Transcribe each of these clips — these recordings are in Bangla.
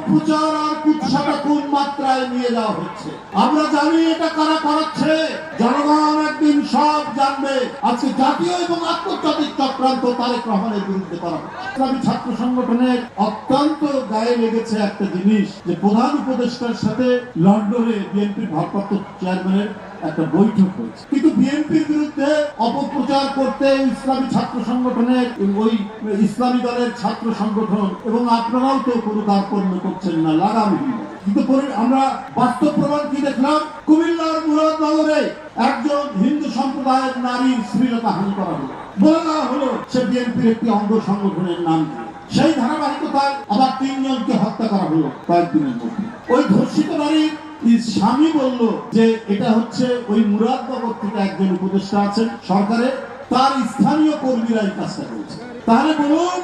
অপপ্রচার আর কুৎসাটা কোন মাত্রায় নিয়ে যাওয়া হচ্ছে আমরা জানি। এটা কারা করাচ্ছে জনগণ একদিন সব জানবে। আজকে জাতীয় এবং আন্তর্জাতিক চক্রান্ত তারেক রহমানের বিরুদ্ধে করা হচ্ছে। ইসলামী ছাত্র সংগঠনের অত্যন্ত গায়ে লেগেছে একটা জিনিস, যে প্রধান উপদেষ্টার সাথে লন্ডনে বিএনপির ভারপ্রাপ্ত চেয়ারম্যানের একটা বৈঠক হয়েছে, কিন্তু বিএনপির বিরুদ্ধে অপপ্রচার করতে ইসলামী ছাত্র সংগঠনের ওই ইসলামী দলের ছাত্র সংগঠন এবং আপনারাও তো কোনো কার্পণ্য করছেন না, লাগামহীন। কিন্তু আমরা বাস্তব প্রমাণ কি দেখলাম? কুমিল্লার মুরাদনগরে একজন হিন্দু সম্প্রদায়ের নারীর শ্লীলতাহানি করা হলো, বলে দেওয়া হলো সে বিএনপির একটি অঙ্গ সংগঠনের নাম দিয়ে। সেই ধারাবাহিকতায় আবার 3 জনকে হত্যা করা হলো কয়েকদিনের মধ্যে। ওই ধর্ষিত নারীর স্বামী বলল যে এটা হচ্ছে ওই মুরাদনগর থেকে একজন উপদেষ্টা আছেন সরকারে, তার স্থানীয় কর্মীরাই কাজটা করেছে। তাহলে বলুন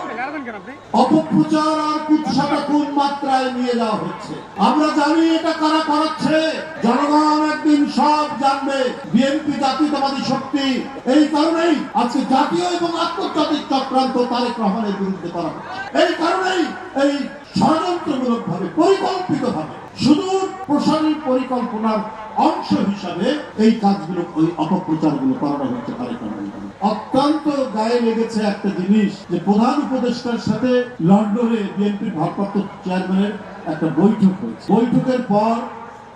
অপপ্রচার আর কুৎসাটা কোন মাত্রায় নিয়ে যাওয়া হচ্ছে আমরা জানি। এটা কারা করাচ্ছে জনগণ একদিন সব জানবে। বিএনপি জাতীয়তাবাদী শক্তি, এই কারণেই আজকে জাতীয় এবং আন্তর্জাতিক চক্রান্ত তারেক রহমানের বিরুদ্ধে করা হচ্ছে। এই কারণেই এই ষড়যন্ত্রমূলক ভাবে পরিকল্পিত ভাবে সুদূর প্রসারী পরিকল্পনার অংশ হিসাবে এই কাজগুলো, ওই অপপ্রচারগুলো করানো হচ্ছে তারেক রহমানের। অত্যন্ত গায়ে লেগেছে একটা জিনিস, যে প্রধান উপদেষ্টার সাথে লন্ডনে বিএনপির ভারপ্রাপ্ত চেয়ারম্যানের একটা বৈঠক হয়েছে। বৈঠকের পর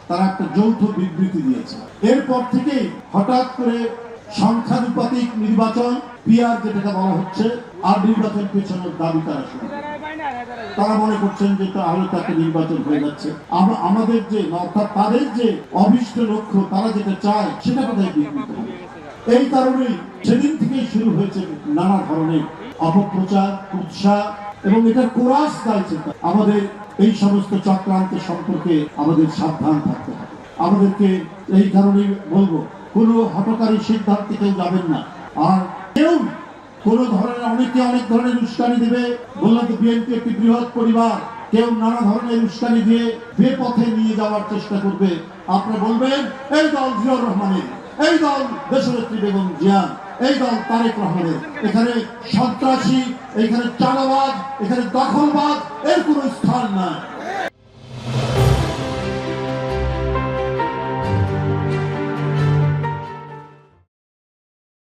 তারা একটা যৌথ বিবৃতি দিয়েছে। এরপর থেকেই হঠাৎ করে সংখ্যানুপাতিক নির্বাচন, পিআর যেটাকে বলা হচ্ছে, আর নির্বাচন পেছনের দাবি তারা শুরু। তারা মনে করছেন যে তাহলে তাকে নির্বাচন হয়ে যাচ্ছে। আমাদের যে অর্থাৎ তাদের যে অভিষ্ট লক্ষ্য, তারা যেটা চায় সেটা কোথায় বিঘ্নিত হবে। এই কারণেই সেদিন থেকেই শুরু হয়েছে নানা ধরনের অপপ্রচার, উৎসাহ এবং এটার কোরাস দায়িত্ব। আমাদের এই সমস্ত চক্রান্ত সম্পর্কে আমাদের সাবধান থাকতে হবে। আমাদেরকে এই কারণেই বলবো, কোনো হঠকারী সিদ্ধান্তে কেউ যাবেন না। আর কেউ কোনো ধরনের, অনেকে অনেক ধরনের উস্কানি দেবে। বললাম তো বিএনপি একটি বৃহৎ পরিবার, কেউ নানা ধরনের উস্কানি দিয়ে বেপথে নিয়ে যাওয়ার চেষ্টা করবে। আপনারা বলবেন এই দল জিয়াউর রহমানের, এই দল দেশনেত্রী বেগম জিয়া, এই দল তারেক রহমানের। এখানে সন্ত্রাসী, এখানে চাঁদাবাজ, এখানে দখলবাজ এর কোনো স্থান নাই।